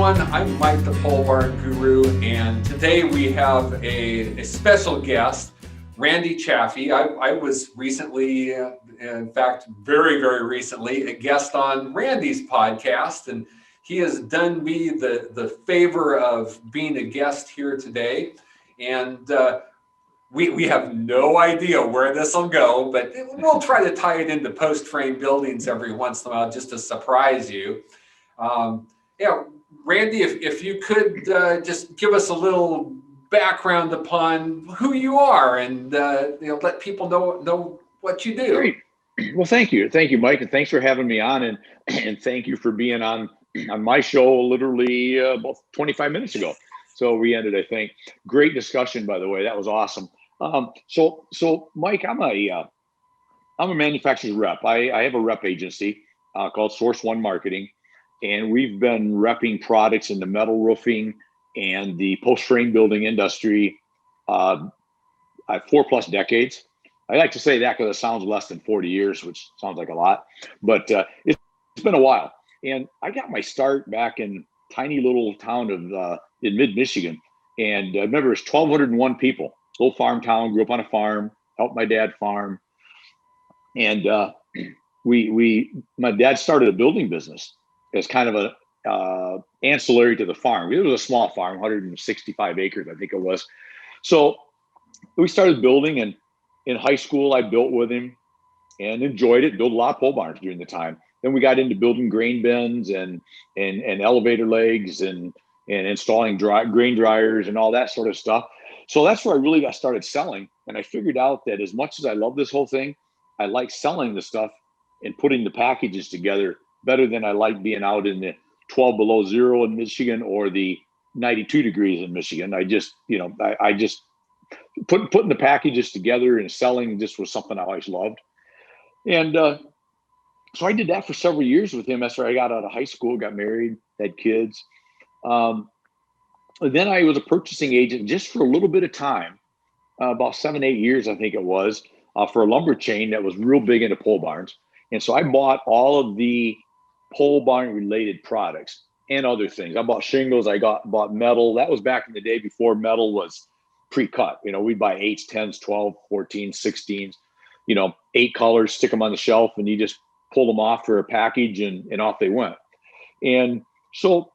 everyone. I'm Mike, the Pole Barn Guru, and today we have a special guest, Randy Chaffee. I was recently, in fact, very, very recently, a guest on Randy's podcast, and he has done me the favor of being a guest here today. And we have no idea where this will go, but we'll try to tie it into post-frame buildings every once in a while just to surprise you. Yeah, Randy, if you could just give us a little background upon who you are and let people know what you do. Great. Well, thank you, Mike, and thanks for having me on, and thank you for being on my show literally about 25 minutes ago. So we ended, I think. Great discussion, by the way. That was awesome. So Mike, I'm a manufacturer's rep. I have a rep agency called Source One Marketing. And we've been repping products in the metal roofing and the post-frame building industry 4+ decades. I like to say that because it sounds less than 40 years, which sounds like a lot, but it's been a while. And I got my start back in tiny little town of in mid-Michigan. And I remember it was 1,201 people, little farm town, grew up on a farm, helped my dad farm. And my dad started a building business as kind of a ancillary to the farm. It was a small farm, 165 acres, I think it was. So we started building, and in high school, I built with him and enjoyed it, built a lot of pole barns during the time. Then we got into building grain bins and elevator legs and installing grain dryers and all that sort of stuff. So that's where I really got started selling. And I figured out that as much as I love this whole thing, I like selling the stuff and putting the packages together better than I like being out in the 12 below zero in Michigan or the 92 degrees in Michigan. I just putting the packages together and selling just was something I always loved. And so I did that for several years with him after I got out of high school, got married, had kids. Then I was a purchasing agent just for a little bit of time, about 7-8 years, I think it was, for a lumber chain that was real big into pole barns. And so I bought all of the pole barn related products and other things. I bought shingles, bought metal. That was back in the day before metal was pre-cut. We'd buy 8s, 10s, 12, 14, 16s, 8 colors, stick them on the shelf, and you just pull them off for a package and off they went. And so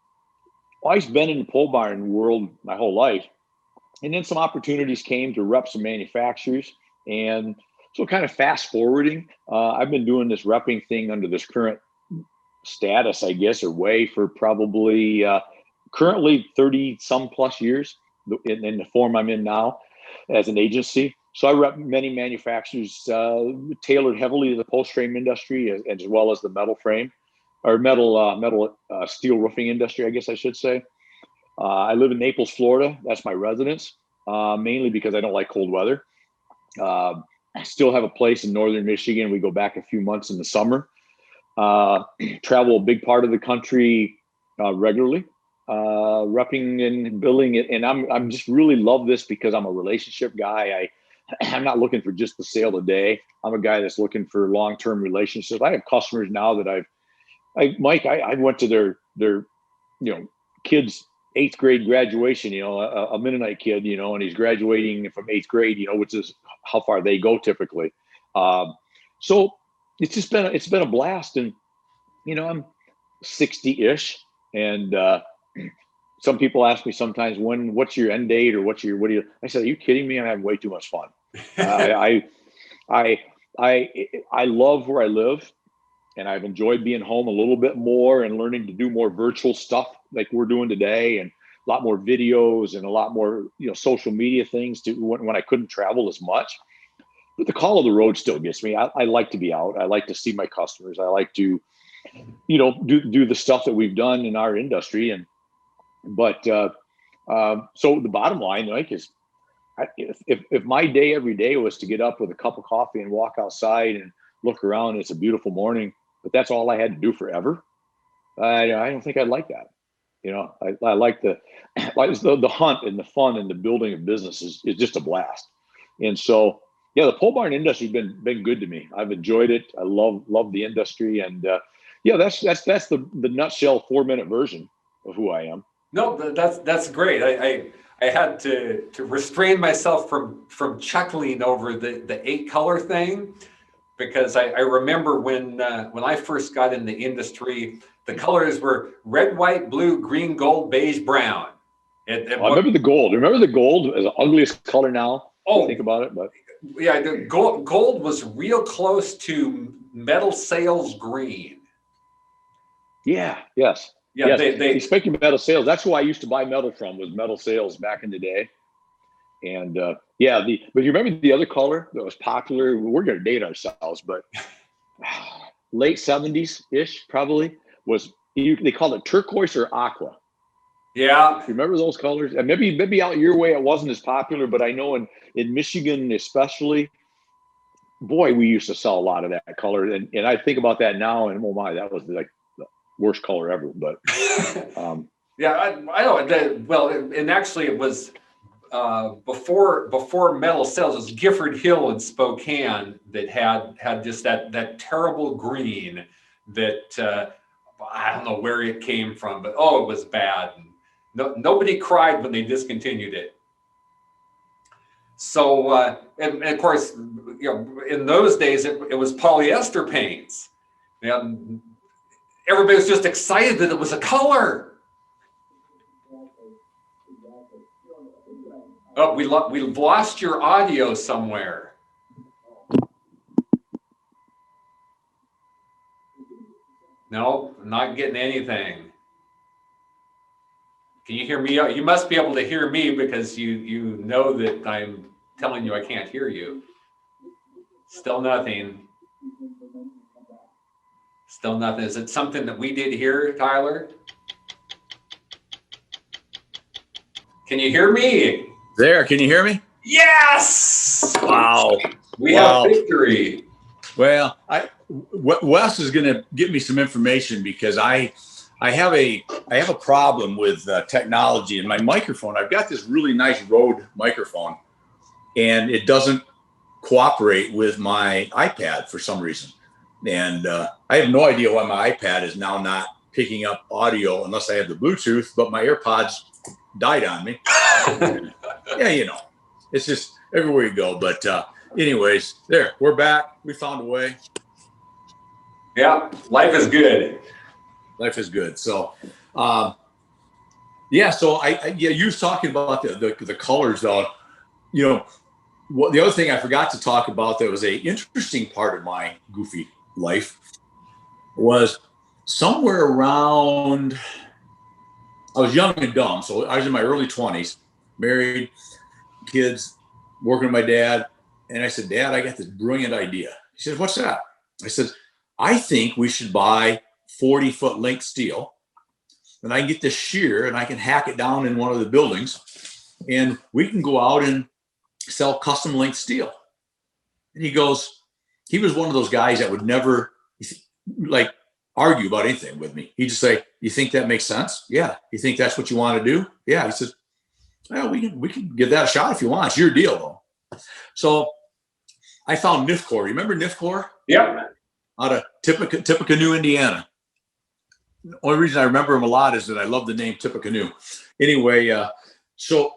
I've been in the pole barn world my whole life. And then some opportunities came to rep some manufacturers. And so kind of fast forwarding, I've been doing this repping thing under this current status, I guess, or way for probably currently 30 some plus years in the form I'm in now as an agency. So I rep many manufacturers tailored heavily to the post-frame industry as well as the metal frame or metal steel roofing industry, I guess I should say. I live in Naples, Florida. That's my residence, mainly because I don't like cold weather. I still have a place in northern Michigan. We go back a few months in the summer. Travel a big part of the country regularly, repping and building it. And I'm just really love this because I'm a relationship guy. I'm not looking for just the sale today. I'm a guy that's looking for long-term relationships. I have customers now that Mike, I went to their kids' 8th grade graduation, a Mennonite kid, and he's graduating from 8th grade, which is how far they go typically. So it's been a blast, and I'm 60-ish, and some people ask me sometimes what's your end date or what do you? I said, are you kidding me? I'm having way too much fun. I love where I live, and I've enjoyed being home a little bit more and learning to do more virtual stuff like we're doing today, and a lot more videos and a lot more social media things when I couldn't travel as much. But the call of the road still gets me. I like to be out. I like to see my customers. I like to, do the stuff that we've done in our industry. But so the bottom line, like, is if my day every day was to get up with a cup of coffee and walk outside and look around, it's a beautiful morning, but that's all I had to do forever. I don't think I'd like that. I like the hunt and the fun and the building of business is just a blast. And so, yeah, the pole barn industry has been good to me. I've enjoyed it. I love the industry, and that's the nutshell 4-minute version of who I am. No, that's great. I had to restrain myself from chuckling over the 8-color thing, because I remember when I first got in the industry, the colors were red, white, blue, green, gold, beige, brown. I remember the gold. Remember the gold as the ugliest color now? Oh, think about it, but yeah, the gold was real close to metal sales green. Yeah. Yes. Yeah, yes. Speaking of metal sales, that's who I used to buy metal from, was Metal Sales back in the day. And but you remember the other color that was popular? We're going to date ourselves, but late 70s ish probably was, they called it turquoise or aqua. Yeah. Remember those colors? And maybe out your way it wasn't as popular, but I know in Michigan especially, boy, we used to sell a lot of that color. And I think about that now, and oh my, that was like the worst color ever. But yeah, I know. Well, and actually it was before Metal Sales, it was Gifford Hill in Spokane that had just that terrible green that I don't know where it came from, but it was bad. Nobody cried when they discontinued it. So, and of course, in those days, it was polyester paints. And everybody was just excited that it was a color. Oh, we lost your audio somewhere. No, not getting anything. Can you hear me? You must be able to hear me, because you know that I'm telling you I can't hear you. Still nothing. Still nothing. Is it something that we did here, Tyler? Can you hear me? There, can you hear me? Yes! Wow. We have victory. Well, Wes is going to give me some information, because I have a problem with technology and my microphone. I've got this really nice Rode microphone, and it doesn't cooperate with my iPad for some reason. And I have no idea why my iPad is now not picking up audio unless I have the Bluetooth, but my AirPods died on me. Yeah, it's just everywhere you go. But anyways, there, we're back. We found a way. Yeah, life is good. Life is good. So, so you was talking about the colors, though. The other thing I forgot to talk about that was a interesting part of my goofy life was somewhere around, I was young and dumb. So I was in my early 20s, married, kids, working with my dad. And I said, Dad, I got this brilliant idea. He said, what's that? I said, I think we should buy 40-foot length steel, and I can get this shear and I can hack it down in one of the buildings, and we can go out and sell custom length steel. And he was one of those guys that would never like argue about anything with me. He'd just say, you think that makes sense? Yeah. You think that's what you want to do? Yeah. He says, well, we can give that a shot if you want. It's your deal, though. So I found Nifcor. Remember Nifcor? Yep. Out of Tippecanoe, Indiana. The only reason I remember him a lot is that I love the name Tippecanoe. Anyway, so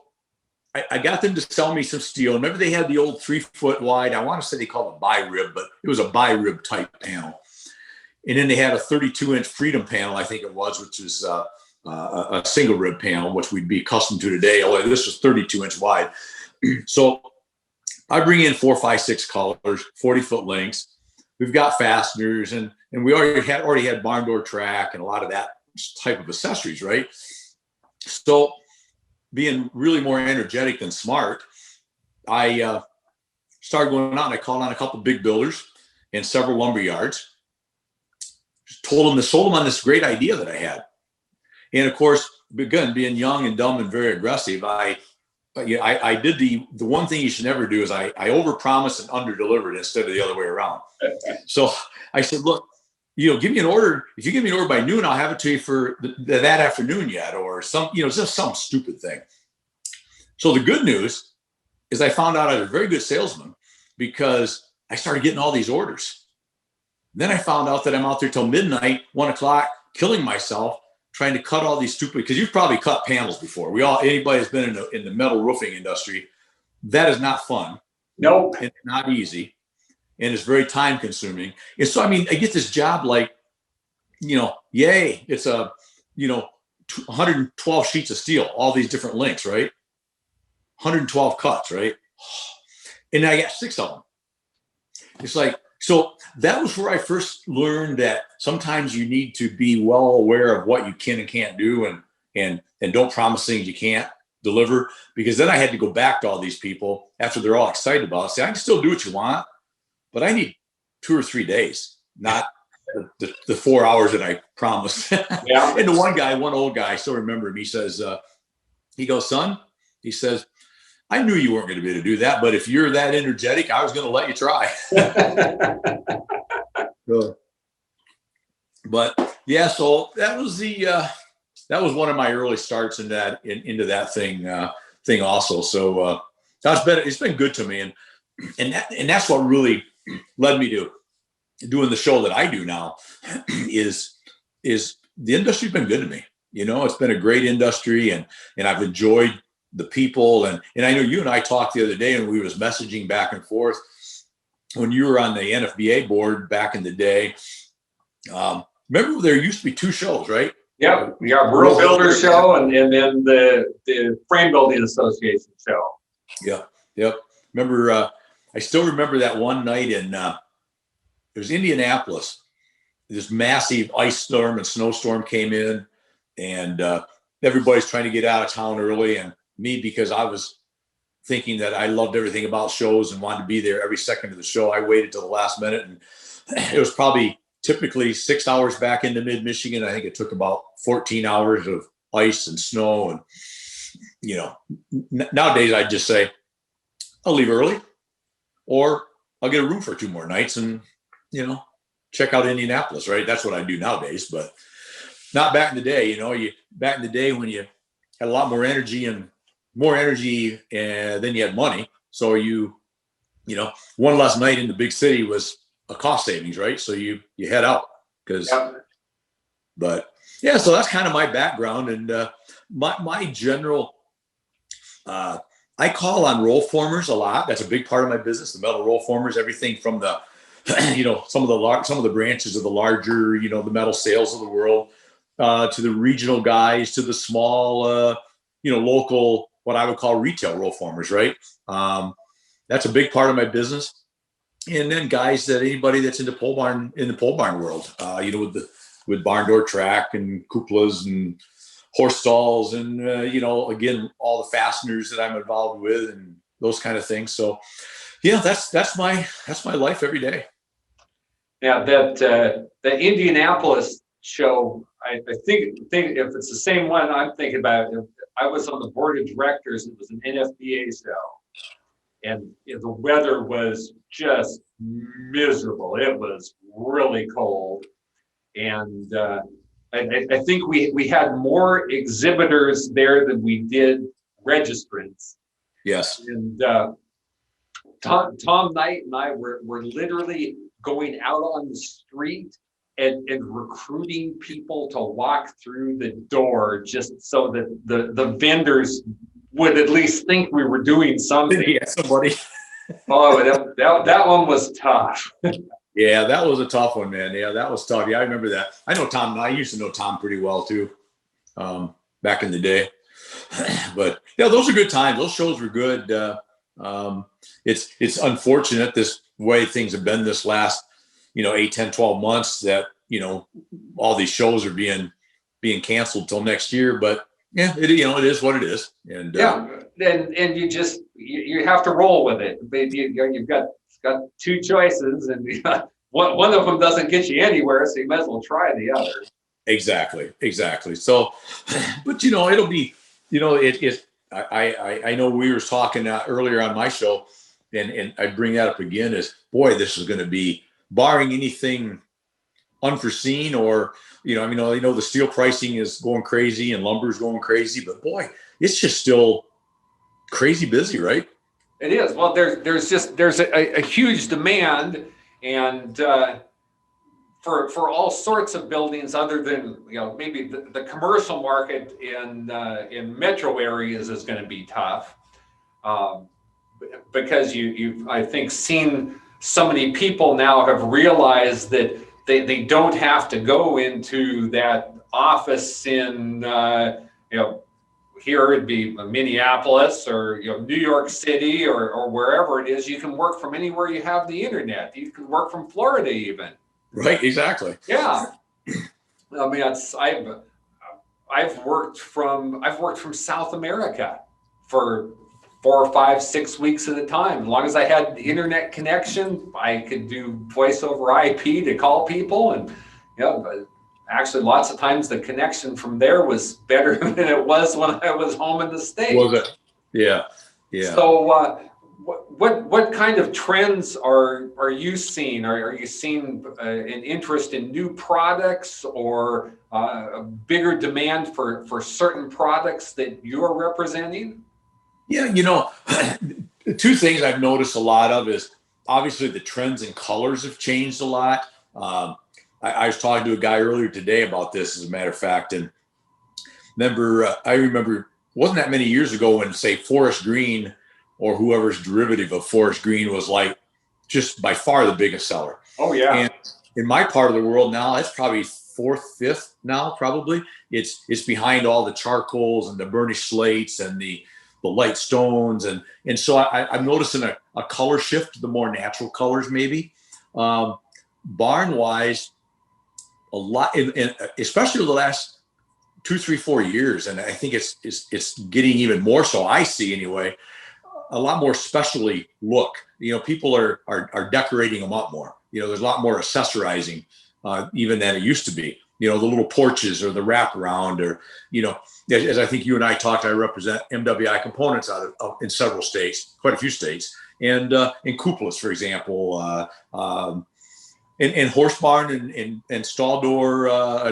I got them to sell me some steel. Remember, they had the old 3-foot wide, I want to say they called it bi-rib, but it was a bi-rib type panel. And then they had a 32-inch Freedom panel, I think it was, which is a single rib panel, which we'd be accustomed to today, although this was 32-inch wide. So I bring in 4, 5, 6 colors, 40-foot lengths. We've got fasteners, and we already had barn door track and a lot of that type of accessories, right? So being really more energetic than smart, I started going out and I called on a couple of big builders and several lumber yards. Sold them on this great idea that I had. And of course, again, being young and dumb and very aggressive, I did the one thing you should never do is I overpromised and underdelivered instead of the other way around. So I said, look, give me an order. If you give me an order by noon, I'll have it to you for that afternoon yet, or just some stupid thing. So the good news is I found out I was a very good salesman because I started getting all these orders. Then I found out that I'm out there till midnight, 1 o'clock, killing myself trying to cut all these stupid, because you've probably cut panels before. Anybody that's been in the metal roofing industry, that is not fun. Nope. And not easy. And it's very time consuming. And so, I mean, I get this job like, yay, it's 112 sheets of steel, all these different lengths, right? 112 cuts, right? And I got 6 of them. It's like, so that was where I first learned that sometimes you need to be well aware of what you can and can't do, and don't promise things you can't deliver, because then I had to go back to all these people after they're all excited about it. Say, I can still do what you want, but I need 2 or 3 days, not the 4 hours that I promised. Yeah. And the one old guy, I still remember him. He says, he goes, son, he says, I knew you weren't going to be able to do that, but if you're that energetic, I was going to let you try. But yeah, so that was that was one of my early starts into that thing also. So it's been good to me, and that's what really led me to doing the show that I do now. is the industry's been good to me. It's been a great industry, and I've enjoyed the people, and I know you and I talked the other day, and we was messaging back and forth when you were on the NFBA board back in the day. Remember there used to be 2 shows, right? Yep. We got Rural Builder Show and then the Frame Building Association show. Yep. Remember, I still remember that one night in it was Indianapolis. This massive ice storm and snowstorm came in, and everybody's trying to get out of town early, and me, because I was thinking that I loved everything about shows and wanted to be there every second of the show, I waited till the last minute, and it was probably typically 6 hours back into mid-Michigan. I think it took about 14 hours of ice and snow. And, nowadays I'd just say, I'll leave early, or I'll get a room for 2 more nights and, check out Indianapolis, right? That's what I do nowadays, but not back in the day. Back in the day when you had a lot more energy than you had money. So one last night in the big city was a cost savings, right? So you head out but yeah, so that's kind of my background, and my general, I call on roll formers a lot. That's a big part of my business, the metal roll formers, everything from the, some of the branches of the larger, the metal sales of the world, to the regional guys, to the small, local, what I would call retail roll formers, right? That's a big part of my business. And then guys anybody that's in the pole barn world, with barn door track and cupolas and horse stalls and, again, all the fasteners that I'm involved with and those kind of things. So yeah, that's my life every day. Yeah, the Indianapolis show, I think if it's the same one I'm thinking about, I was on the board of directors. It was an NFBA show, and the weather was just miserable. It was really cold, and I think we had more exhibitors there than we did registrants. Yes. And Tom Knight and I were literally going out on the street and recruiting people to walk through the door, just so that the vendors would at least think we were doing something. Yeah, somebody. Oh, that one was tough. Yeah, that was a tough one, man. Yeah, that was tough. Yeah, I remember that. I know Tom. I used to know Tom pretty well too, back in the day. But yeah, those are good times. Those shows were good. It's unfortunate this way things have been this last, 8, 10, 12 months that, all these shows are being canceled till next year. But yeah, it is what it is. And and you have to roll with it. You've got 2 choices, and one of them doesn't get you anywhere, so you might as well try the other. Exactly. So, but it'll be, I know we were talking earlier on my show, and I bring that up again, is, boy, this is going to be, barring anything unforeseen, or, I know the steel pricing is going crazy and lumber's going crazy, but boy, it's just still crazy busy, right? It is. Well, there's a huge demand, and for all sorts of buildings other than, maybe the commercial market in metro areas is going to be tough, because you've, I think, seen so many people now have realized that they don't have to go into that office in, here it'd be Minneapolis or New York City or wherever it is. You can work from anywhere you have the internet. You can work from Florida even. Right, exactly. Yeah, I mean, I've worked from South America for 4, 5, 6 weeks at a time. As long as I had the internet connection, I could do voice over IP to call people, and but actually, lots of times the connection from there was better than it was when I was home in the States. Was it? Yeah, yeah. So, what kind of trends are you seeing? Are you seeing an interest in new products, or a bigger demand for certain products that you're representing? Yeah, two things I've noticed a lot of is obviously the trends in colors have changed a lot. I was talking to a guy earlier today about this, as a matter of fact, and I remember wasn't that many years ago when, say, forest green or whoever's derivative of forest green was like just by far the biggest seller. Oh yeah. And in my part of the world now, it's probably 4th, 5th now. Probably it's behind all the charcoals and the burnished slates and the light stones, and so I'm noticing a color shift to the more natural colors, maybe. Barn wise, a lot, especially the last 2, 3, 4 years, and I think it's getting even more so. I see anyway, a lot more specially look. People are decorating them up more. There's a lot more accessorizing, even than it used to be. The little porches or the wraparound, or as I think you and I talked, I represent MWI components out of in several states, quite a few states, and in cupolas, for example. And horse barn and stall door,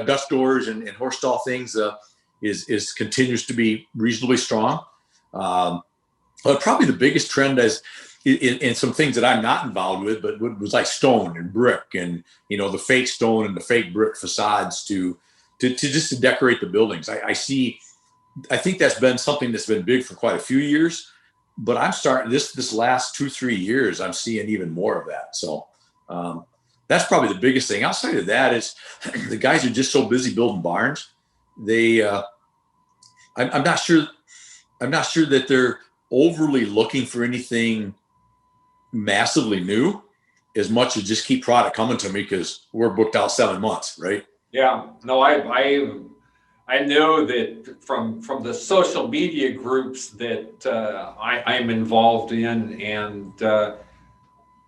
Dutch doors and horse stall things is continues to be reasonably strong. But probably the biggest trend is in some things that I'm not involved with, but was like stone and brick and the fake stone and the fake brick facades to just to decorate the buildings. I think that's been something that's been big for quite a few years, but I'm starting this last 2, 3 years, I'm seeing even more of that. So. That's probably the biggest thing. Outside of that, is the guys are just so busy building barns. I'm not sure that they're overly looking for anything massively new, as much as just keep product coming to me because we're booked out 7 months, right? Yeah. No, I know that from the social media groups that I'm involved in, and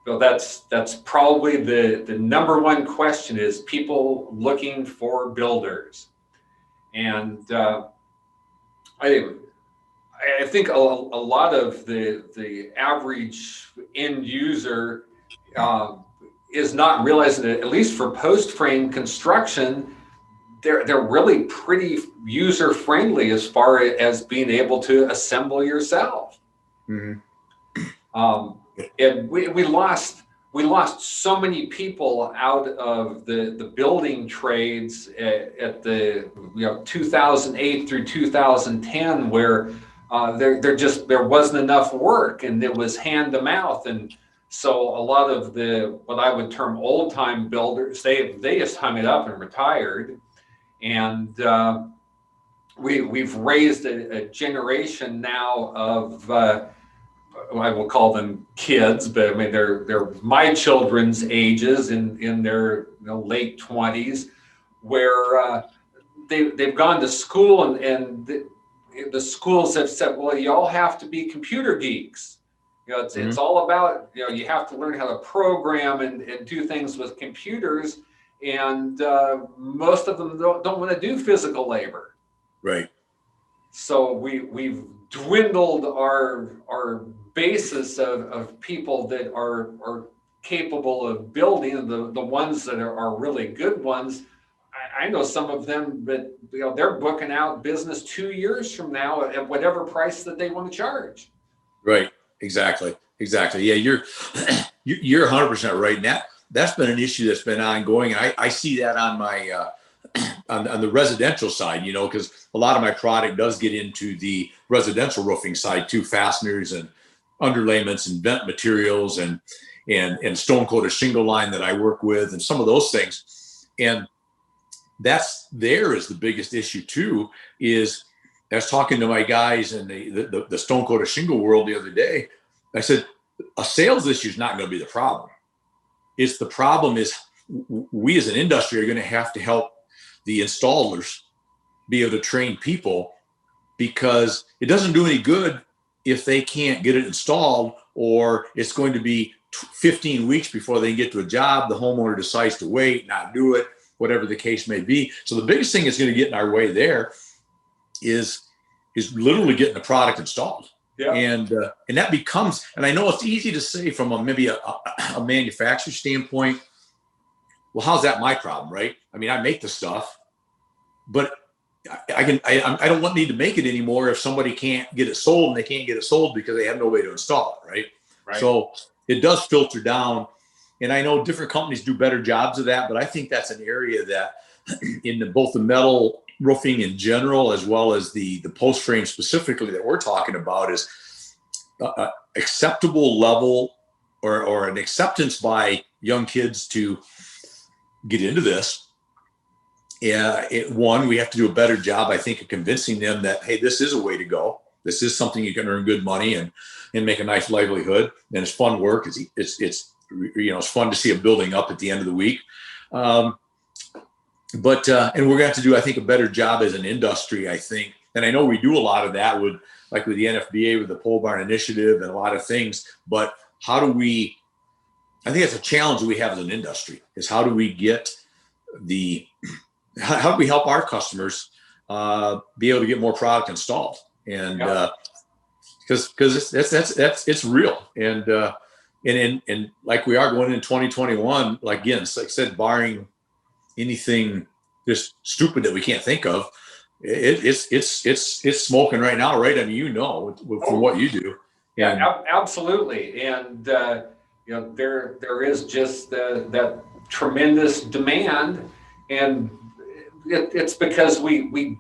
well, that's probably the number one question is people looking for builders. And I think a lot of the average end user is not realizing that, at least for post frame construction, they're really pretty user friendly as far as being able to assemble yourself. Mm-hmm. And we lost so many people out of the building trades at the 2008 through 2010, where there wasn't enough work and it was hand to mouth, and so a lot of what I would term old time builders, they just hung it up and retired, and we've raised a generation now of I will call them kids, but I mean they're my children's ages in their late 20s, where they've gone to school and the schools have said, well, you all have to be computer geeks. It's all about you have to learn how to program and do things with computers, and most of them don't want to do physical labor. Right. So we've dwindled our basis of people that are capable of building, the ones that are really good ones. I know some of them, but they're booking out business 2 years from now at whatever price that they want to charge. Right. Exactly. Yeah, you're 100% right. that's been an issue that's been ongoing. And I see that on my on the residential side, you know, because a lot of my product does get into the residential roofing side too, fasteners and underlayments and vent materials and stone coated shingle line that I work with and some of those things. And that's there is the biggest issue too, is I was talking to my guys in the stone coated shingle world the other day. I said, a sales issue is not going to be the problem. It's the problem is we as an industry are going to have to help the installers be able to train people, because it doesn't do any good if they can't get it installed, or it's going to be 15 weeks before they get to a job. The homeowner decides to wait, not do it, whatever the case may be. So the biggest thing that's going to get in our way there is literally getting the product installed. Yeah. And that becomes, and I know it's easy to say from maybe a manufacturer standpoint, well, how's that my problem, right? I mean, I make the stuff, but I don't need to make it anymore if somebody can't get it sold, and they can't get it sold because they have no way to install it, right? So it does filter down, and I know different companies do better jobs of that, but I think that's an area that in both the metal roofing in general, as well as the post frame specifically that we're talking about, is acceptable level or an acceptance by young kids to get into this. Yeah, one, we have to do a better job, I think, of convincing them that, hey, this is a way to go. This is something you can earn good money and make a nice livelihood, and it's fun work. It's fun to see it building up at the end of the week. And we're going to have to do, I think, a better job as an industry, I think. And I know we do a lot of that with the NFBA, with the Pole Barn Initiative and a lot of things. But how do we, I think it's a challenge we have as an industry, is how do we get how do we help our customers be able to get more product installed? And because it's real. And like we are going into 2021, like again, like I said, barring anything just stupid that we can't think of, it's smoking right now, right? I mean, from what you do. Yeah, absolutely. And there is just that tremendous demand, and it's because we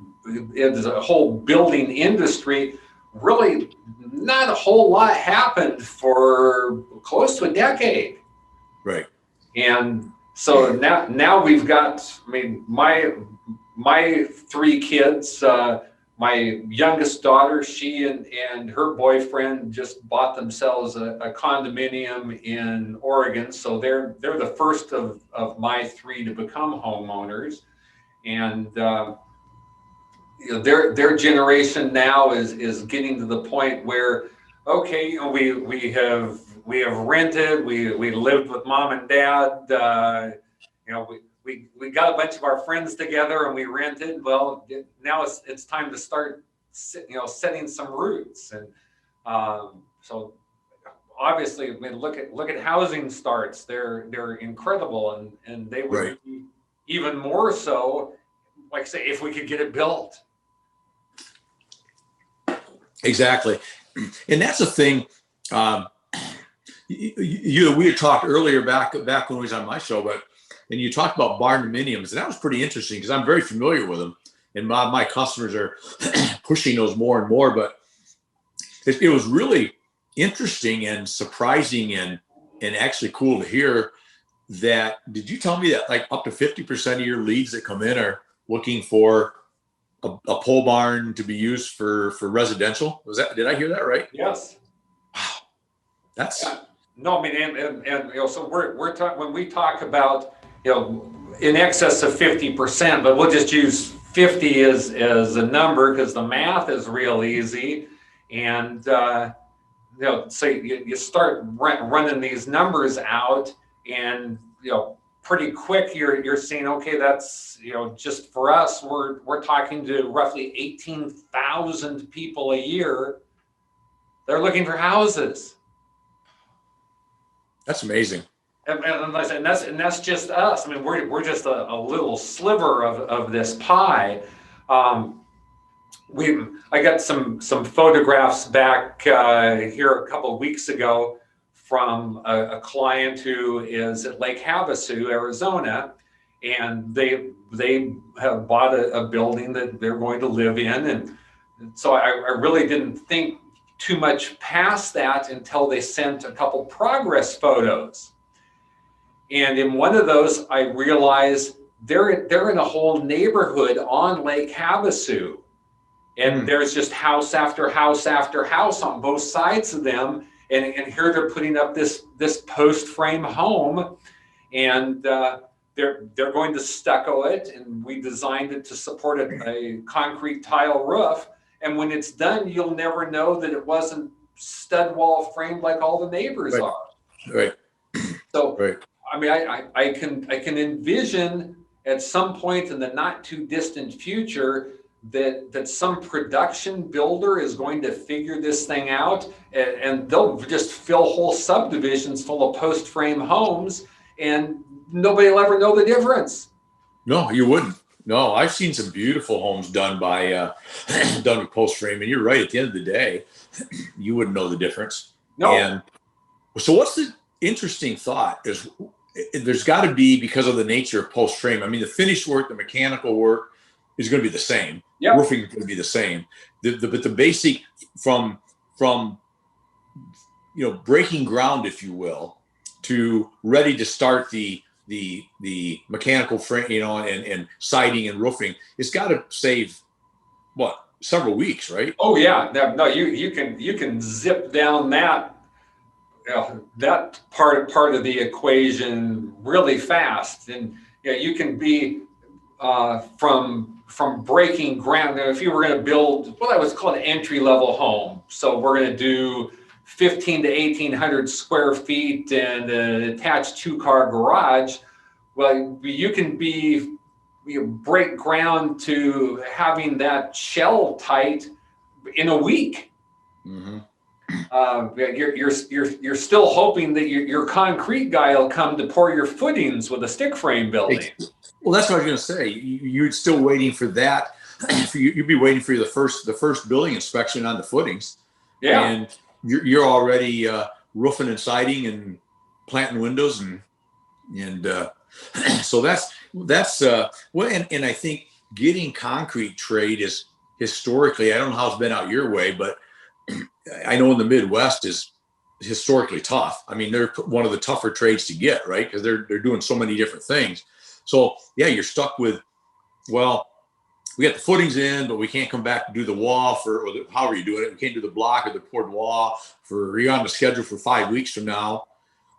as a whole building industry, really not a whole lot happened for close to a decade. Right. And so now we've got, I mean, my three kids, my youngest daughter, she and her boyfriend just bought themselves a condominium in Oregon. So they're the first of my three to become homeowners. And their generation now is getting to the point where, okay, we have rented, we lived with mom and dad, we got a bunch of our friends together and we rented. Well, now it's time to start setting some roots. And so obviously, I mean, look at housing starts. They're incredible, and they would be even more so, like I say, if we could get it built. Exactly. And that's the thing. We had talked earlier back when we was on my show, and you talked about barndominiums, and that was pretty interesting because I'm very familiar with them, and my customers are pushing those more and more. But it was really interesting and surprising and actually cool to hear that. Did you tell me that like up to 50% of your leads that come in are looking for a pole barn to be used for residential? Did I hear that right? Yes. Wow. That's no, I mean, and so we're talking, when we talk about, in excess of 50%, but we'll just use 50 as a number because the math is real easy. And, so you start running these numbers out, and, pretty quick, you're seeing, okay, that's, just for us, we're talking to roughly 18,000 people a year. They're looking for houses. That's amazing. And that's just us. I mean, we're just a little sliver of this pie. I got some photographs back here a couple of weeks ago from a client who is at Lake Havasu, Arizona, and they have bought a building that they're going to live in. And so I really didn't think too much past that until they sent a couple progress photos. And in one of those, I realized they're in a whole neighborhood on Lake Havasu. And there's just house after house after house on both sides of them. And here they're putting up this post frame home, and they're going to stucco it. And we designed it to support a concrete tile roof. And when it's done, you'll never know that it wasn't stud wall framed like all the neighbors Right. are. Right. So, Right. I mean, I can envision at some point in the not too distant future that some production builder is going to figure this thing out, and they'll just fill whole subdivisions full of post frame homes, and nobody will ever know the difference. No, you wouldn't. No, I've seen some beautiful homes done by done with post frame, and you're right. At the end of the day, you wouldn't know the difference. No. And so, what's the interesting thought is there's got to be, because of the nature of post frame. I mean, the finished work, the mechanical work is going to be the same. Yep. Roofing is going to be the same. But the basic from breaking ground, if you will, to ready to start the mechanical frame, and siding and roofing, it's got to save several weeks, right? Oh yeah, no, you can zip down that part of the equation really fast, and you can be from breaking ground. Now, if you were going to build that was called an entry-level home, so we're going to do 15 to 1,800 square feet and an attached 2-car garage. Well, you can break ground to having that shell tight in a week. Mm-hmm. You're still hoping that your concrete guy will come to pour your footings with a stick frame building. Well, that's what I was going to say. You're still waiting for that. You'd be waiting for the first building inspection on the footings. Yeah. And you're already roofing and siding and planting windows and so that's and I think getting concrete trade is historically, I don't know how it's been out your way, but I know in the Midwest is historically tough. I mean, they're one of the tougher trades to get, right? Because they're doing so many different things. So yeah, you're stuck with, well, we got the footings in, but we can't come back to do the wall however you do it. We can't do the block or the poured wall you're on the schedule for 5 weeks from now.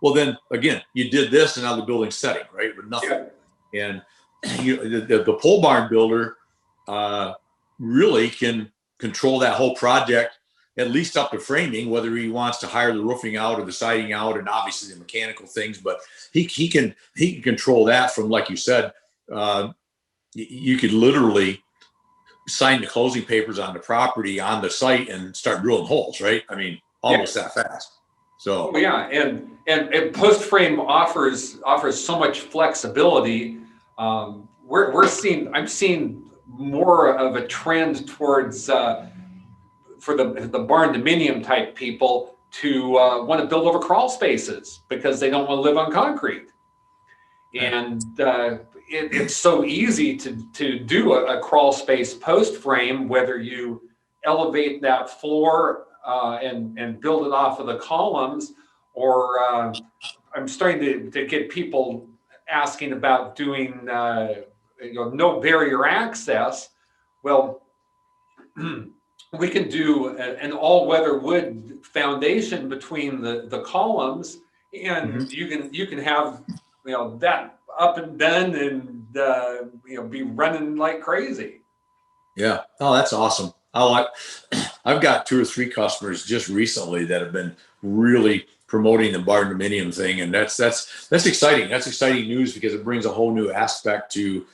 Well, then again, you did this and now the building's setting, right? With nothing. Yeah. And the pole barn builder really can control that whole project, at least up to framing, whether he wants to hire the roofing out or the siding out, and obviously the mechanical things, but he can control that from, like you said, you could literally sign the closing papers on the property on the site and start drilling holes, right? I mean, almost that fast. So yeah, and post frame offers so much flexibility. I'm seeing more of a trend towards for the barn dominium type people to want to build over crawl spaces because they don't want to live on concrete. And it's so easy to do a crawl space post frame, whether you elevate that floor and build it off of the columns, or I'm starting to get people asking about doing no barrier access. Well, we can do an all-weather wood foundation between the columns, and you can have that up and done and be running like crazy. Yeah. Oh, that's awesome. I've got 2 or 3 customers just recently that have been really promoting the barn dominium thing, and that's exciting. That's exciting news because it brings a whole new aspect to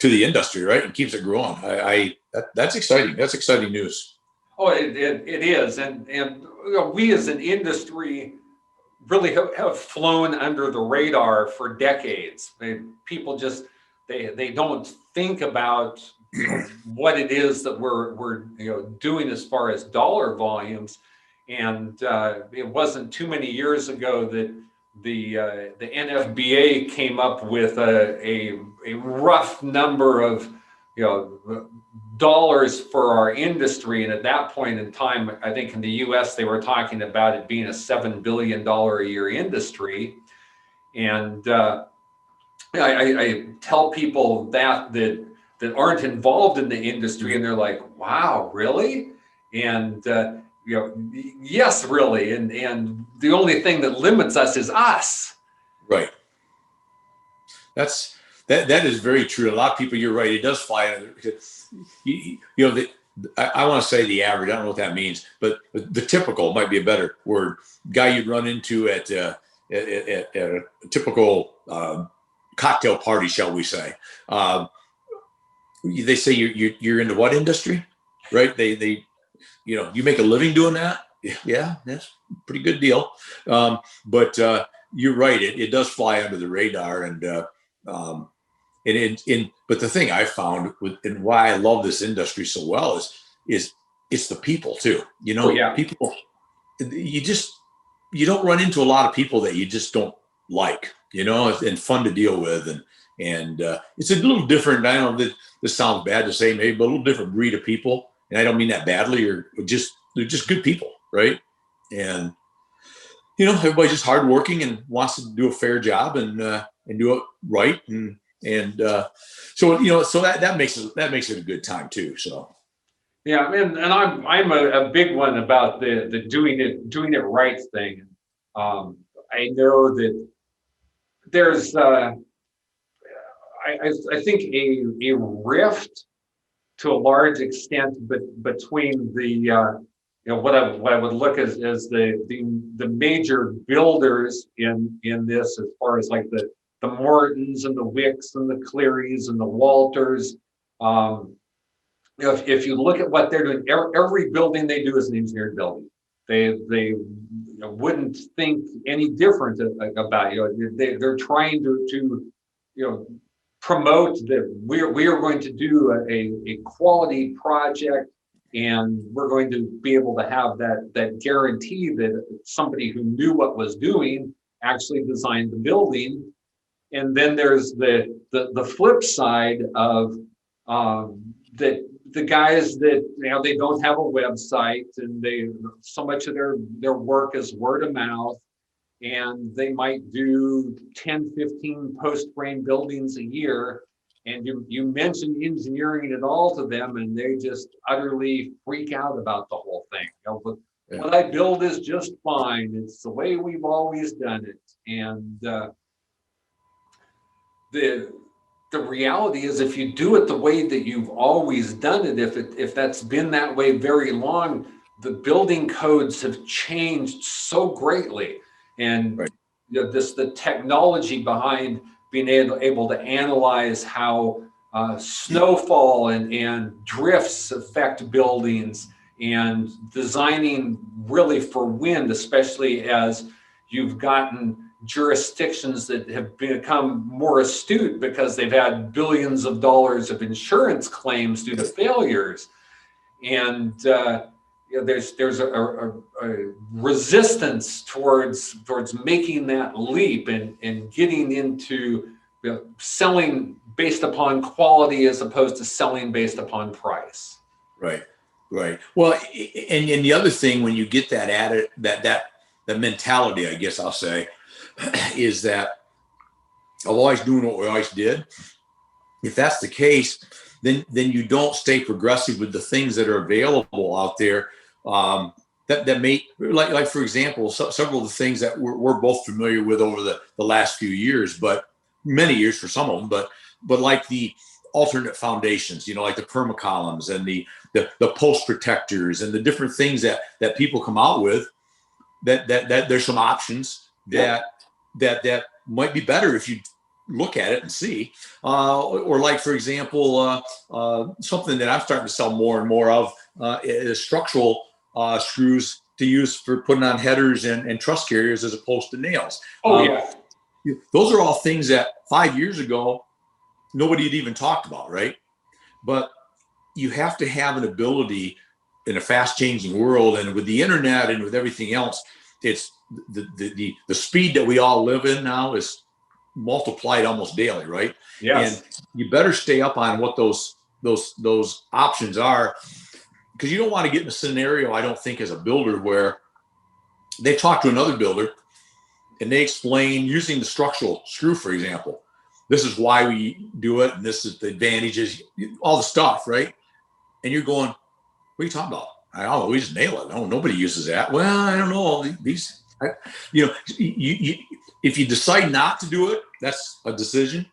the industry, right? And keeps it growing. That's exciting. That's exciting news. Oh, it is, and we as an industry really have flown under the radar for decades. People just they don't think about what it is that we're doing as far as dollar volumes. And it wasn't too many years ago that the NFBA came up with a rough number of dollars for our industry. And at that point in time, I think in the US, they were talking about it being a $7 billion a year industry. And I tell people that aren't involved in the industry, and they're like, wow, really? And yes, really. And the only thing that limits us is us. Right. That is very true. A lot of people, you're right. It does fly under. I want to say the average. I don't know what that means, but the typical might be a better word. Guy you'd run into at a typical cocktail party, shall we say? They say you're into what industry, right? They you make a living doing that. Yeah, that's a pretty good deal. But you're right. It does fly under the radar, and but the thing I found and why I love this industry so well is it's the people too. Oh, yeah. People, you don't run into a lot of people that you just don't like, and fun to deal with. And it's a little different. I know that this sounds bad to say maybe, but a little different breed of people. And I don't mean that badly, or they're just good people. Right. And, everybody's just hardworking and wants to do a fair job and do it right. So that makes it a good time too. So. Yeah, and I'm a big one about the doing it right thing. I know that there's I think a rift to a large extent, but between the what I would look as the major builders in this, as far as like the Mortons and the Wicks and the Clearys and the Walters. If you look at what they're doing, every building they do is an engineered building. They wouldn't think any different about They're trying to promote that we are going to do a quality project, and we're going to be able to have that guarantee that somebody who knew what was doing actually designed the building. And then there's the flip side of that. The guys that they don't have a website, and so much of their work is word of mouth, and they might do 10, 15 post-frame buildings a year, and you mention engineering it all to them, and they just utterly freak out about the whole thing. What I build is just fine. It's the way we've always done it. And the reality is, if you do it the way that you've always done it, if that's been that way very long, the building codes have changed so greatly. And right. The technology behind being able to analyze how snowfall and drifts affect buildings, and designing really for wind, especially as you've gotten jurisdictions that have become more astute because they've had billions of dollars of insurance claims due to failures. And there's a resistance towards making that leap and getting into selling based upon quality as opposed to selling based upon price. Right. Well, and the other thing, when you get that added, that mentality, I guess I'll say, is that of always doing what we always did. If that's the case, then you don't stay progressive with the things that are available out there. That may, like for example, several of the things that we're both familiar with over the last few years, but many years for some of them, but like the alternate foundations, like the permacolumns and the post protectors and the different things that people come out with, that there's some options that might be better if you look at it and see, or like, for example, something that I'm starting to sell more and more of is structural screws to use for putting on headers and truss carriers as opposed to nails. Those are all things that 5 years ago nobody had even talked about, right? But you have to have an ability in a fast changing world, and with the internet and with everything else, it's the speed that we all live in now is multiplied almost daily, right? Yes. And you better stay up on what those options are, because you don't want to get in a scenario, I don't think, as a builder, where they talk to another builder and they explain, using the structural screw, for example, this is why we do it, and this is the advantages, all the stuff, right? And you're going, what are you talking about? I don't know, we just nail it. No, nobody uses that. Well, I don't know. If you decide not to do it, that's a decision.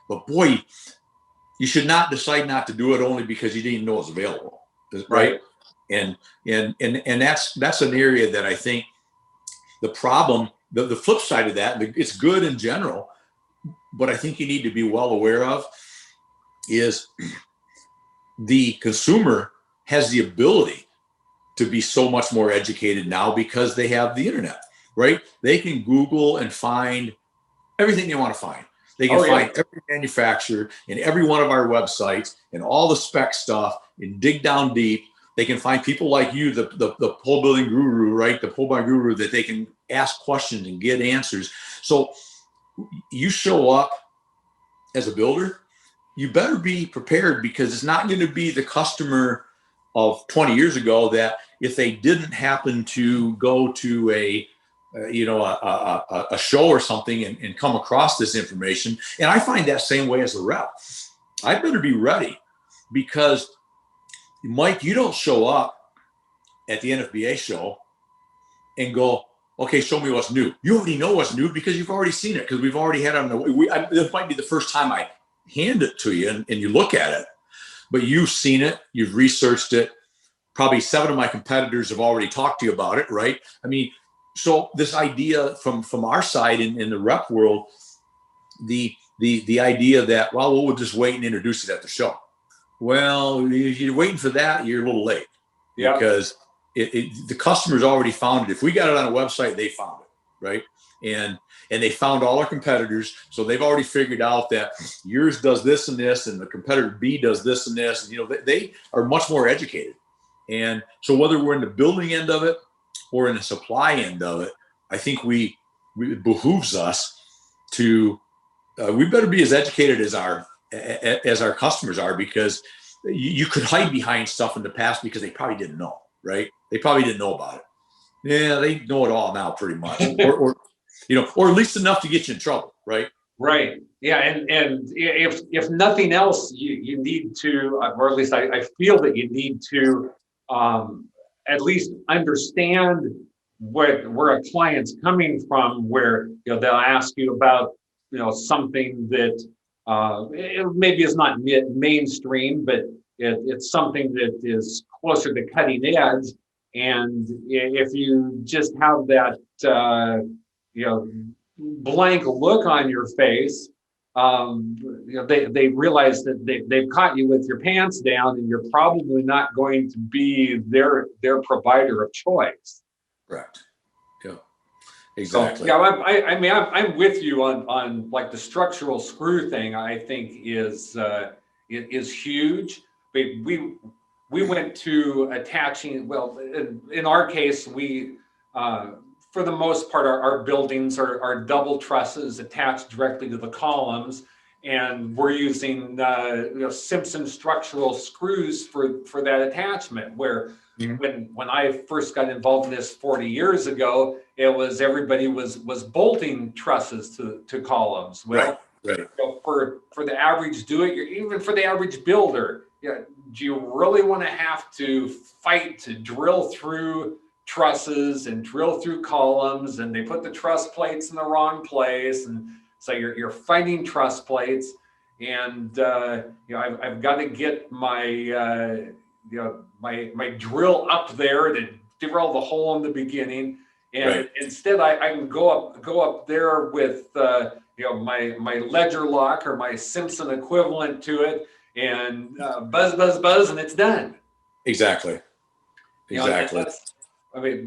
But boy, you should not decide not to do it only because you didn't even know it's available, right? And that's an area that I think the problem, the flip side of that, it's good in general, but I think you need to be well aware of is the consumer has the ability to be so much more educated now because they have the internet, right? They can Google and find everything they want to find. They can find every manufacturer in every one of our websites and all the spec stuff and dig down deep. They can find people like you, the pole building guru, right? The pole barn guru, that they can ask questions and get answers. So you show up as a builder, you better be prepared, because it's not going to be the customer of 20 years ago that, if they didn't happen to go to a show or something and come across this information. And I find that same way as a rep. I better be ready, because Mike, you don't show up at the NFBA show and go, okay, show me what's new. You already know what's new because you've already seen it, because we've already had it on the this might be the first time I hand it to you and you look at it, but you've seen it, you've researched it. Probably 7 of my competitors have already talked to you about it, right? I mean, so this idea from our side in the rep world, the idea that, well, we'll just wait and introduce it at the show. Well, if you're waiting for that, you're a little late, because the customer's already found it. If we got it on a website, they found it, right? And they found all our competitors, so they've already figured out that yours does this and this, and the competitor B does this and this. And, they are much more educated. And so whether we're in the building end of it or in the supply end of it, I think it behooves us to we better be as educated as our customers are, because you could hide behind stuff in the past because they probably didn't know, right? They probably didn't know about it. Yeah, they know it all now, pretty much, or at least enough to get you in trouble, right? Right. Yeah. And if nothing else, you need to, or at least I feel that you need to at least understand where a client's coming from, where they'll ask you about something that it maybe is not mainstream, but it's something that is closer to cutting edge. And if you just have that blank look on your face, they realize that they've caught you with your pants down, and you're probably not going to be their provider of choice. Correct. Yeah. Exactly. So, I'm with you on like the structural screw thing. I think is huge. We went to attaching. Well, in our case, we for the most part, our buildings are double trusses attached directly to the columns, and we're using Simpson structural screws for that attachment. Where when I first got involved in this 40 years ago, it was everybody was bolting trusses to columns. Well, right. For the average even for the average builder, do you really want to have to fight to drill through trusses and drill through columns, and they put the truss plates in the wrong place, and so you're fighting truss plates, and I've got to get my my drill up there to drill the hole in the beginning, and instead I can go up there with my ledger lock or my Simpson equivalent to it, and buzz, and it's done. Exactly.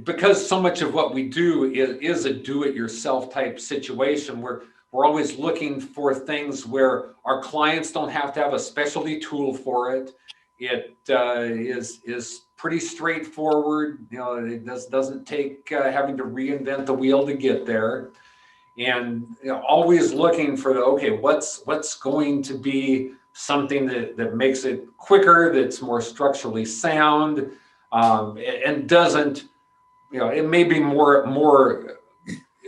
Because so much of what we do is a do-it-yourself type situation, where we're always looking for things where our clients don't have to have a specialty tool for it, It is pretty straightforward. You know, it doesn't take having to reinvent the wheel to get there. And you know, always looking for the, okay, what's going to be something that makes it quicker, that's more structurally sound, and doesn't, you know, it may be more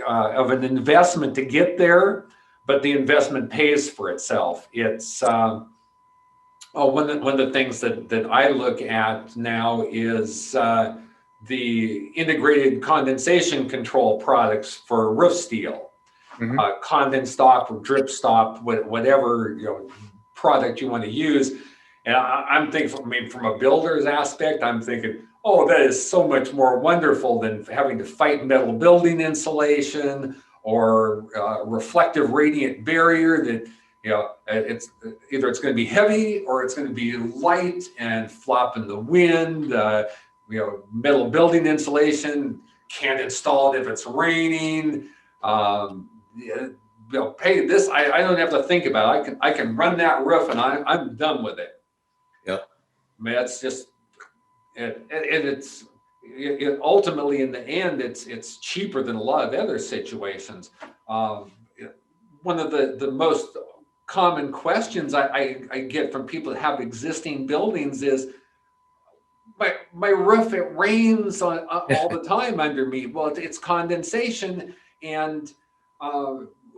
of an investment to get there, but the investment pays for itself. It's one of the things that I look at now is the integrated condensation control products for roof steel. Condensed stop or drip stop, whatever, you know, product you want to use. And I'm thinking, from a builder's aspect, I'm thinking, oh, that is so much more wonderful than having to fight metal building insulation or reflective radiant barrier that, you know, it's either it's going to be heavy or it's going to be light and flop in the wind. You know, metal building insulation can't install it if it's raining. You know, hey, this I don't have to think about it. I can run that roof and I'm done with it. Yep. I mean, that's just and it's ultimately in the end it's cheaper than a lot of other situations. One of the most common questions I get from people that have existing buildings is, my roof, it rains all the time under me. Well, it's condensation, and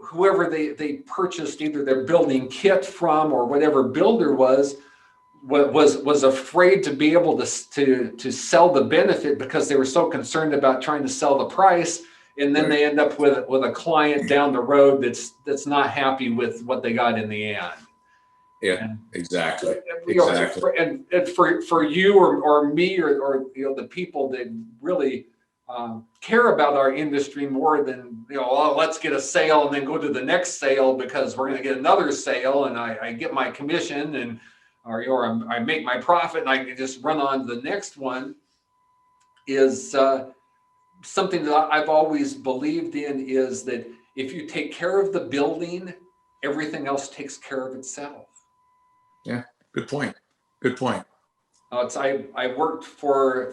whoever they purchased either their building kit from or whatever builder was afraid to be able to sell the benefit because they were so concerned about trying to sell the price, and then they end up with a client down the road that's not happy with what they got in the end. Yeah, exactly. Exactly. And for you or me or you know, the people that really care about our industry more than, you know, oh, let's get a sale and then go to the next sale because we're going to get another sale and I get my commission and or I make my profit and I can just run on to the next one, is something that I've always believed in, is that if you take care of the building, everything else takes care of itself. Yeah, good point. Good point. I worked for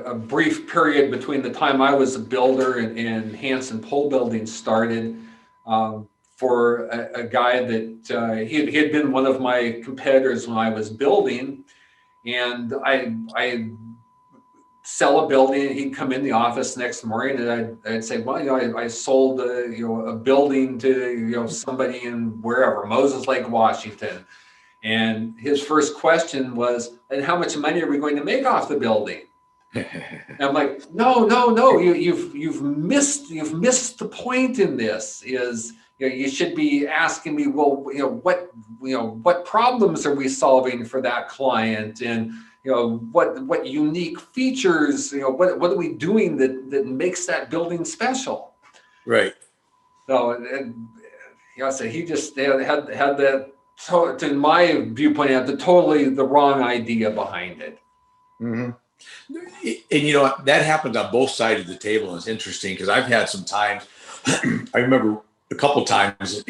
a brief period between the time I was a builder and Hanson Pole Building started, for a guy that he had been one of my competitors when I was building, and I sell a building. He'd come in the office next morning, and I'd say, well, you know, I sold a building to somebody in wherever, Moses Lake, Washington. And his first question was, and how much money are we going to make off the building? And I'm like, no, you've missed the point in this. Is, you should be asking me, well, what problems are we solving for that client, and what unique features, what are we doing that makes that building special? Right. So, and so he just had that. So, in my viewpoint, had totally the wrong idea behind it. Mm-hmm. And that happens on both sides of the table. And it's interesting because I've had some times. I remember a couple of times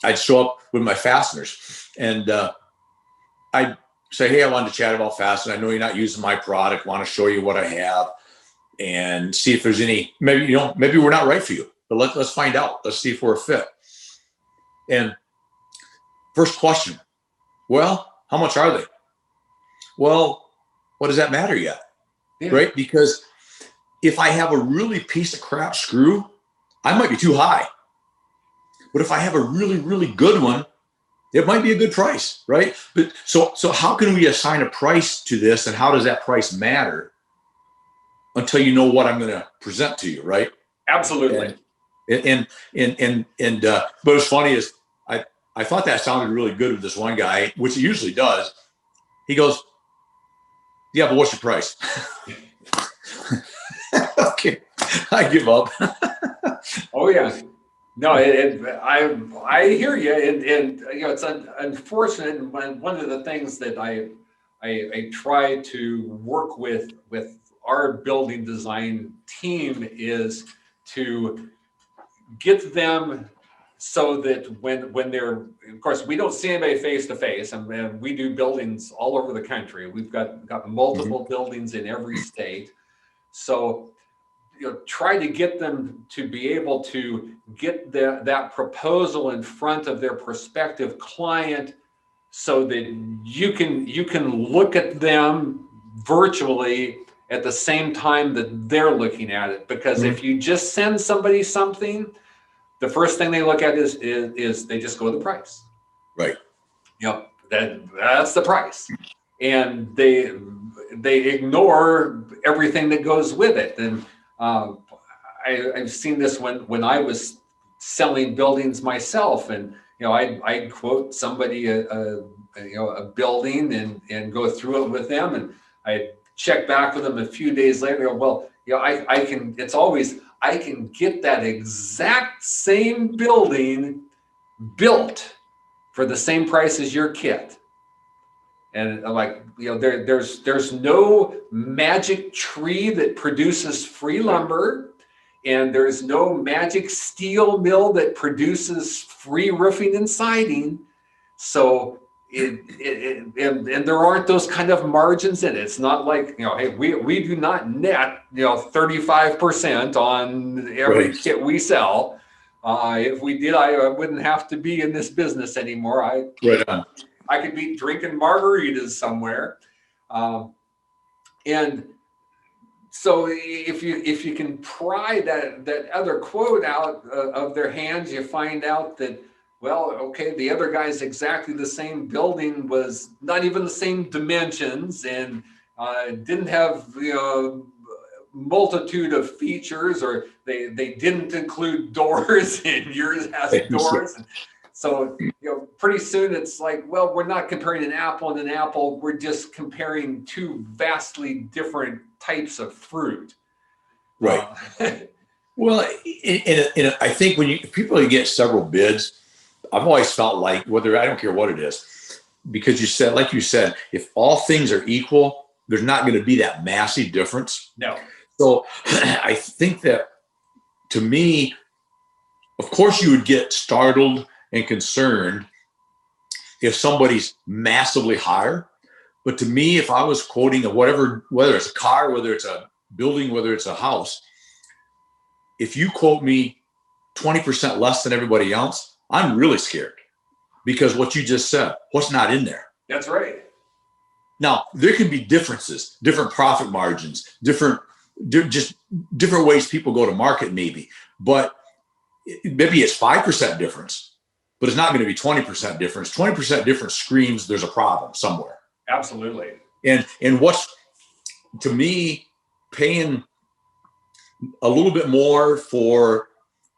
I'd show up with my fasteners, and I'd say, "Hey, I wanted to chat about fasteners. I know you're not using my product. Want to show you what I have, and see if there's any. Maybe we're not right for you, but let's find out. Let's see if we're a fit." And first question, well, how much are they? Well, what does that matter yet? Yeah. Right? Because if I have a really piece of crap screw, I might be too high. But if I have a really, really good one, it might be a good price, right? But so how can we assign a price to this, and how does that price matter until you know what I'm going to present to you, right? Absolutely. And but what's funny is I thought that sounded really good with this one guy, which it usually does. He goes, "Yeah, but what's your price?" Okay, I give up. Oh yeah, no, I hear you, and it's unfortunate. And one of the things that I try to work with our building design team is to get them so that when they're, of course, we don't see anybody face to face, and we do buildings all over the country. We've got multiple buildings in every state. So, try to get them to be able to get that proposal in front of their prospective client, so that you can look at them virtually at the same time that they're looking at it. Because if you just send somebody something, the first thing they look at is they just go to the price. Right. That's the price, and they ignore everything that goes with it. And I've seen this when I was selling buildings myself, and I quote somebody a building and go through it with them, and I check back with them a few days later. Well, I can get that exact same building built for the same price as your kit. And I'm like, there's no magic tree that produces free lumber, and there's no magic steel mill that produces free roofing and siding. So and there aren't those kind of margins in it. It's not like, hey, we do not net 35% on every kit we sell. If we did, I wouldn't have to be in this business anymore. I could be drinking margaritas somewhere. And so if you can pry that other quote out of their hands, you find out that, well, okay, the other guy's exactly the same building, was not even the same dimensions, and didn't have multitude of features, or they didn't include doors, and yours has doors. And so pretty soon it's like, well, we're not comparing an apple and an apple. We're just comparing two vastly different types of fruit. Right. Well, I think when people get several bids, I've always felt like, I don't care what it is, because like you said, if all things are equal, there's not going to be that massive difference. No. So I think that, to me, of course, you would get startled and concerned if somebody's massively higher. But to me, if I was quoting whether it's a car, whether it's a building, whether it's a house, if you quote me 20% less than everybody else, I'm really scared, because what you just said, what's not in there? That's right. Now, there can be differences, different profit margins, different ways people go to market, maybe. But maybe it's 5% difference, but it's not going to be 20% difference. 20% difference screams there's a problem somewhere. Absolutely. And what's, to me, paying a little bit more for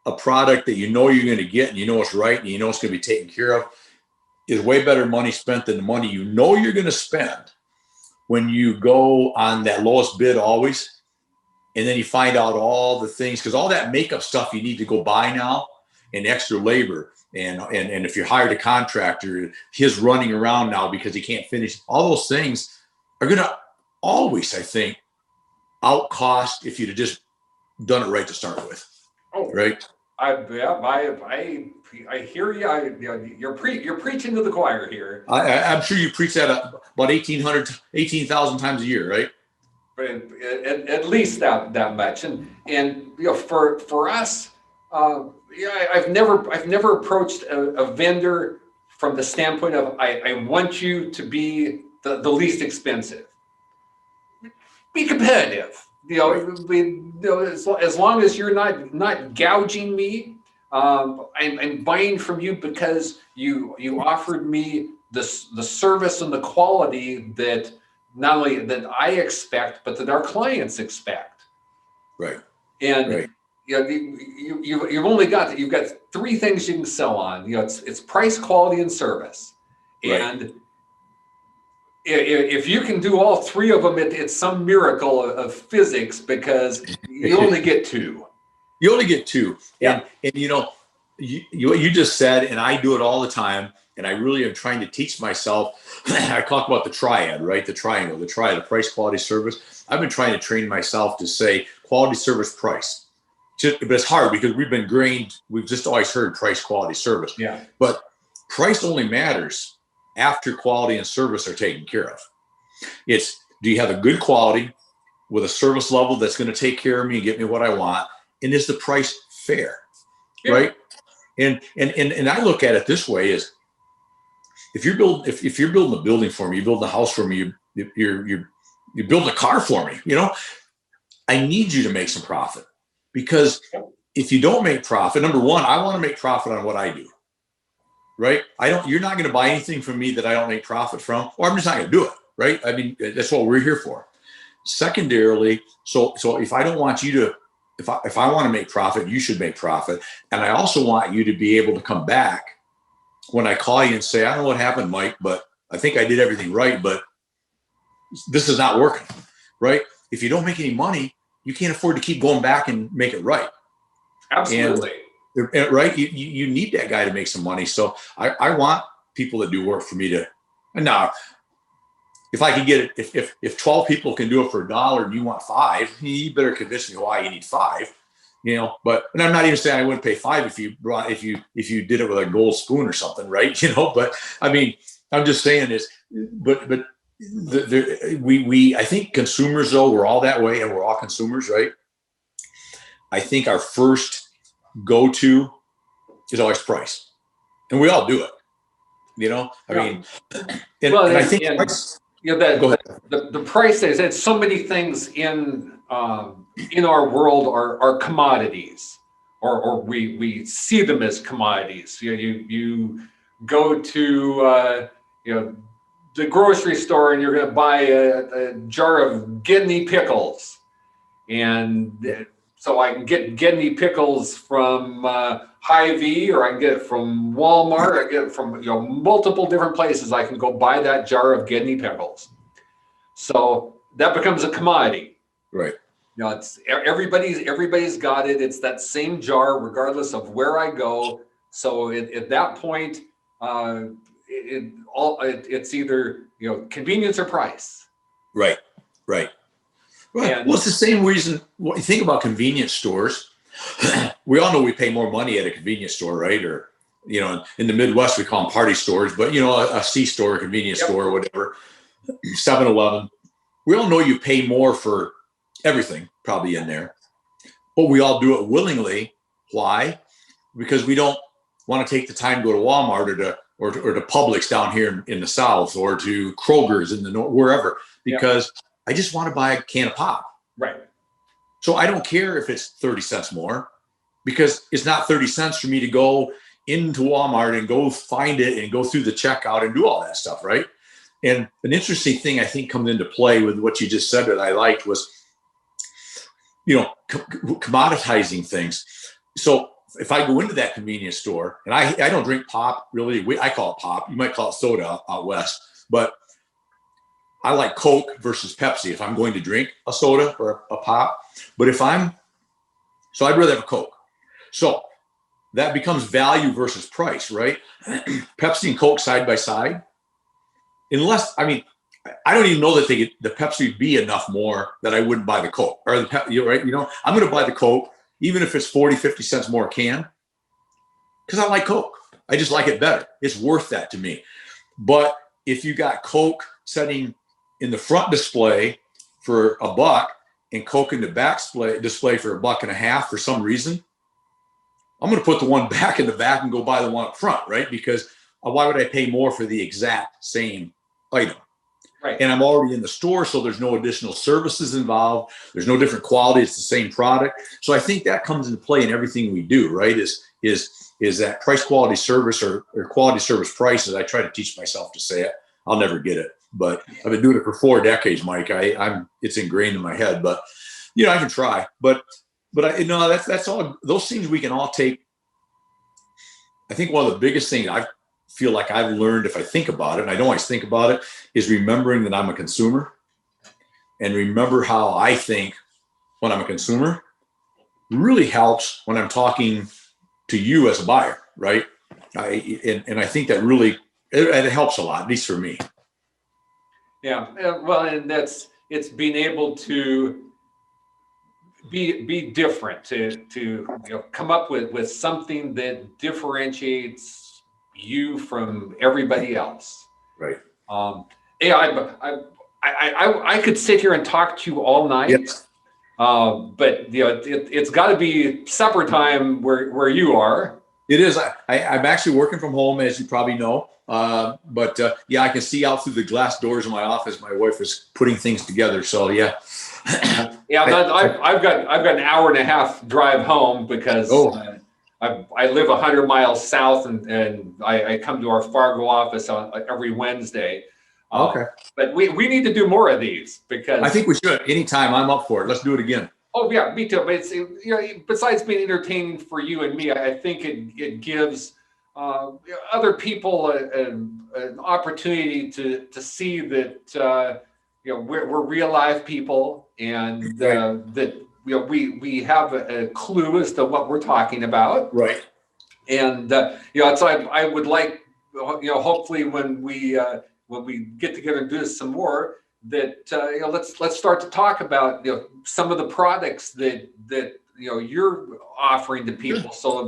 a product that you're going to get, and it's right, and it's going to be taken care of, is way better money spent than the money you're going to spend when you go on that lowest bid always. And then you find out all the things, because all that makeup stuff you need to go buy now, and extra labor. And if you hired a contractor, his running around now because he can't finish. All those things are going to always, I think, outcost if you'd have just done it right to start with. Oh, right. I hear you. You're preaching to the choir here. I'm sure you preach that about 18,000 times a year, right? But at least that much. And for us, I've never approached a vendor from the standpoint of I want you to be the least expensive. Be competitive. As long as you're not gouging me, I'm buying from you because you offered me the service and the quality that not only that I expect, but that our clients expect. Right. And right. You've got three things you can sell on. It's price, quality, and service. Right. And if you can do all three of them, it's some miracle of physics, because you only get two. You only get two. Yeah. And you just said, and I do it all the time, and I really am trying to teach myself. I talk about the triad, right? The triangle, the price, quality, service. I've been trying to train myself to say quality, service, price. but it's hard because we've just always heard price, quality, service. Yeah. But price only matters after quality and service are taken care of. It's, do you have a good quality with a service level that's going to take care of me and get me what I want? And is the price fair? Yeah. Right. And I look at it this way is, if you're building a building for me, you build a house for me, you're building a car for me, I need you to make some profit, because if you don't make profit, number one, I want to make profit on what I do, right? You're not going to buy anything from me that I don't make profit from, or I'm just not going to do it, right? I mean, that's what we're here for. Secondarily, so if I don't want you to, if I want to make profit, you should make profit. And I also want you to be able to come back when I call you and say, I don't know what happened, Mike, but I think I did everything right, but this is not working, right? If you don't make any money, you can't afford to keep going back and make it right. Absolutely. And right. You need that guy to make some money. So I want people that do work for me to, now, if I can get it, if 12 people can do it for $1 and you want 5, you better convince me why you need 5, but, and I'm not even saying I wouldn't pay 5 if you did it with a gold spoon or something, right? But I mean, I'm just saying this, but I think consumers, though, we're all that way, and we're all consumers, right? I think our first go-to is always price, and we all do it. I mean, and I think price, go ahead. The price is, it's so many things in our world are commodities, or we see them as commodities. You go to the grocery store and you're going to buy a jar of Guinea pickles, and so I can get Guinea pickles from Hy-Vee, or I can get it from Walmart. I get it from multiple different places. I can go buy that jar of Guinea pickles. So that becomes a commodity, right? It's everybody's got it. It's that same jar regardless of where I go. So at that point, it's either convenience or price. Right. Well, it's the same reason. What you think about convenience stores, we all know we pay more money at a convenience store, right? Or in the Midwest we call them party stores, but a C store, a convenience store, or whatever, 7-Eleven. We all know you pay more for everything probably in there, but we all do it willingly. Why? Because we don't want to take the time to go to Walmart or to Publix down here in the South, or to Kroger's in the North, wherever, because I just want to buy a can of pop. Right. So I don't care if it's 30 cents more, because it's not 30 cents for me to go into Walmart and go find it and go through the checkout and do all that stuff, right? And an interesting thing I think comes into play with what you just said that I liked was, commoditizing things. So if I go into that convenience store, and I don't drink pop, really, I call it pop. You might call it soda out west, but I like Coke versus Pepsi if I'm going to drink a soda or a pop. But I'd rather have a Coke. So that becomes value versus price, right? Pepsi and Coke side by side. Unless, I don't even know that the Pepsi would be enough more that I wouldn't buy the Coke, or the Pepsi, right? I'm going to buy the Coke, even if it's 40, 50 cents more a can, because I like Coke. I just like it better. It's worth that to me. But if you got Coke setting in the front display for $1 and Coke in the back display for $1.50 for some reason, I'm going to put the one back in the back and go buy the one up front, right? Because why would I pay more for the exact same item? Right. And I'm already in the store, so there's no additional services involved. There's no different quality. It's the same product. So I think that comes into play in everything we do, right? Is that price, quality, service, or quality, service, price, as I try to teach myself to say it. I'll never get it, but I've been doing it for 4 decades, Mike. It's ingrained in my head, but I can try. But that's all. Those things we can all take. I think one of the biggest things I feel like I've learned, if I think about it, and I don't always think about it, is remembering that I'm a consumer, and remember how I think when I'm a consumer really helps when I'm talking to you as a buyer, right? I think that really it helps a lot, at least for me. Yeah. Well, and it's being able to be different, to come up with something that differentiates you from everybody else. Right. Yeah, I could sit here and talk to you all night. Yes. But it's got to be supper time where you are. It is. I'm actually working from home, as you probably know. But yeah, I can see out through the glass doors of my office. My wife is putting things together. So yeah. Yeah, I've got an hour and a half drive home because I live 100 miles south, and I come to our Fargo office on every Wednesday. Okay. But we need to do more of these, because I think we should. Anytime, I'm up for it. Let's do it again. Oh yeah, me too. But it's, besides being entertaining for you and me, I think it gives other people an opportunity to see that we're real live people, and that we have a clue as to what we're talking about. Right. And so I would like, hopefully when we get together and do this some more, that let's start to talk about some of the products that you're offering to people, so that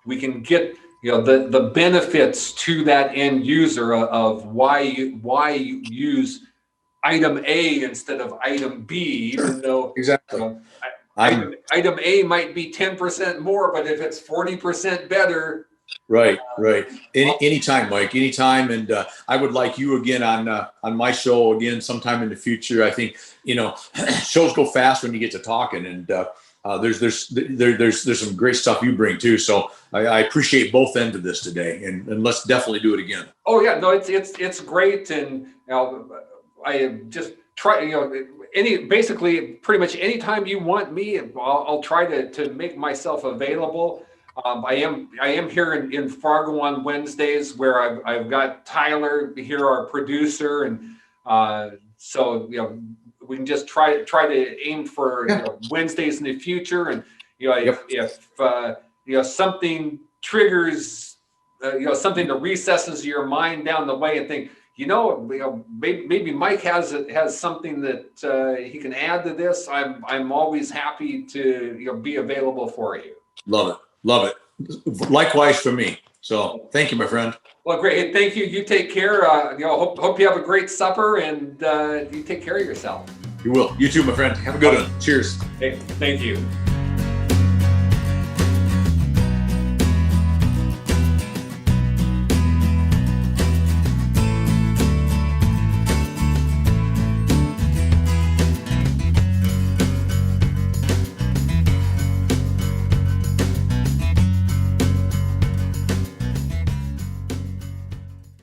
we can get the benefits to that end user of why you use item A instead of item B, even though exactly item A might be 10% more, but if it's 40% better. Right. Anytime, Mike. Anytime, and I would like you again on my show again sometime in the future. I think shows go fast when you get to talking, and there's some great stuff you bring too. So I appreciate both ends of this today, and let's definitely do it again. Oh yeah, no, it's great, and I just try basically pretty much anytime you want me, I'll try to make myself available. I am here in Fargo on Wednesdays, where I've got Tyler here, our producer, and so we can just try to aim for Wednesdays in the future, and if something triggers something that recesses your mind down the way and think maybe Mike has something that he can add to this, I'm always happy to be available for you. Love it. Likewise for me. So thank you, my friend. Well, great. Thank you. You take care. Hope you have a great supper, and you take care of yourself. You will. You too, my friend. Have a good one. Cheers. Hey, thank you.